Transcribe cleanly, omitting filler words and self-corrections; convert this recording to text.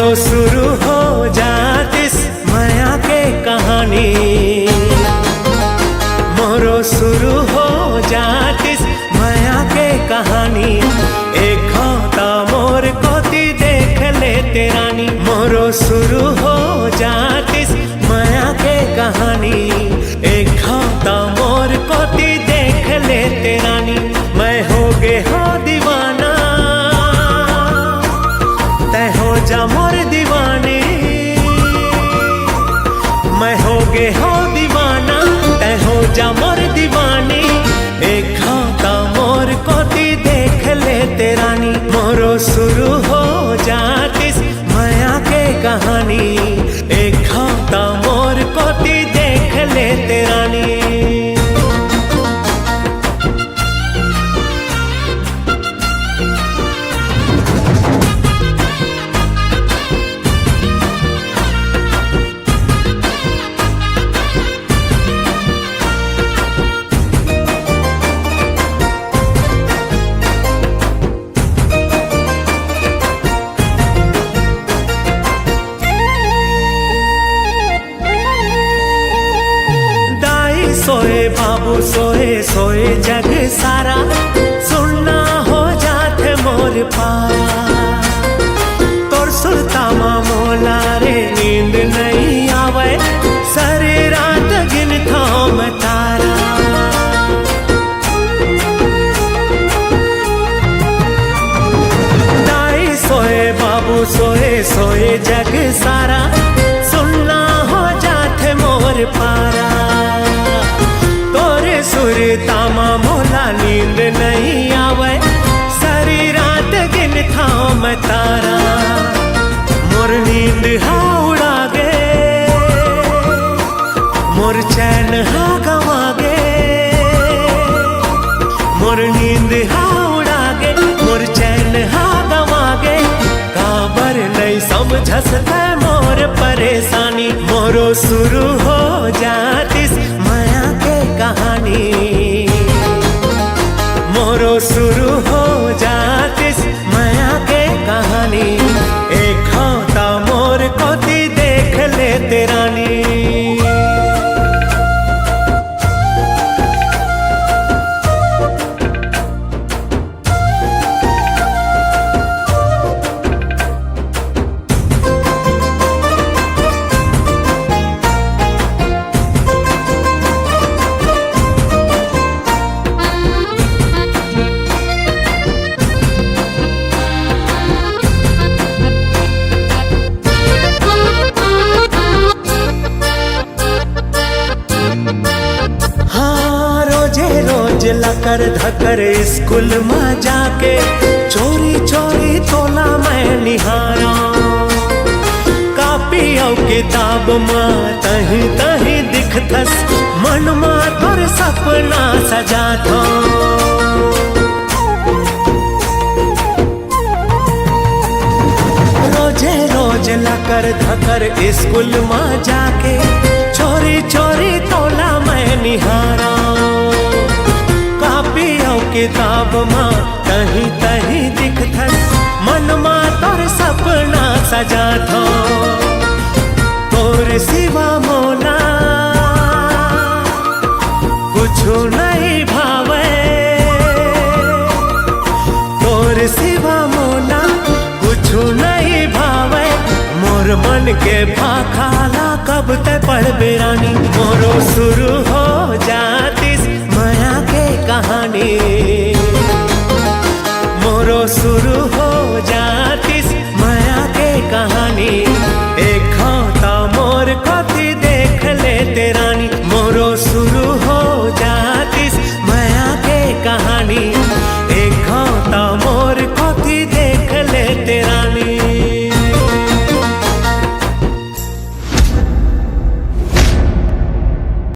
मोरो शुरू हो जातिस माया के कहानी। मोरो शुरू हो जातिस माया के कहानी। एक होता मोर कोती देख ले तेरानी। मोरो शुरू हो जातिस माया के कहानी। एक होता मोर कोती देख ले तेरानी। मैं हो गे हो दीवाना तै हो जा मोर दीवानी। मैं हो गे हो दीवाना तै हो जा मोर दीवानी। एक खाता मोर कोती देख ले तेरानी। मोरो शुरू हो जातिस माया के कहानी। एक खाता मोर कोती देख ले तेरानी। सोए बाबू सोए सोए जग सारा। सुनना हो जाते मोर पार। तोर सुल्तामा मोला रे नींद नहीं आवे। सारी रात गिन थाम तारा। दाई सोए बाबू सोए सोए जग सारा। सुनना हो जाते मोर पारा। सुरतामा मोला नींद नहीं आवे। सारी रात गिन थाम तारा। मोर नींद हा उड़ा गे। मोर चैन हा गवा गे। मोर नींद हा उड़ा गे। मोर चैन हा गवा गे। काबर नहीं समझस है मोर परेशानी। मोरो शुरू हो जातिस माया के कहानी। मोरो शुरू हो जातिस माया के कहानी। एक होता मोर कोती देख ले तेरानी। लकर धकर स्कूल में जाके चोरी चोरी तोला मैं निहारा। कापी और किताब में तही तही दिखथस। मन में तोर सपना सजा था। रोजे रोज लकर धकर स्कूल में जाके चोरी चोरी तोला मैं निहारा। किताब माँ तही तही दिखथस। मन माँ तोर सपना सजा थो। तोर सिवा मोला कुछु नहीं भावे। तोर सिवा मोला कुछु नहीं भावे। मोर मन के भाखाला कब ते पढ़ बेरानी। मोरो शुरू हो जातिस माया के कहानी। मोरो शुरू हो जातिस माया के कहानी। एक होता मोर कोती देख ले तेरा।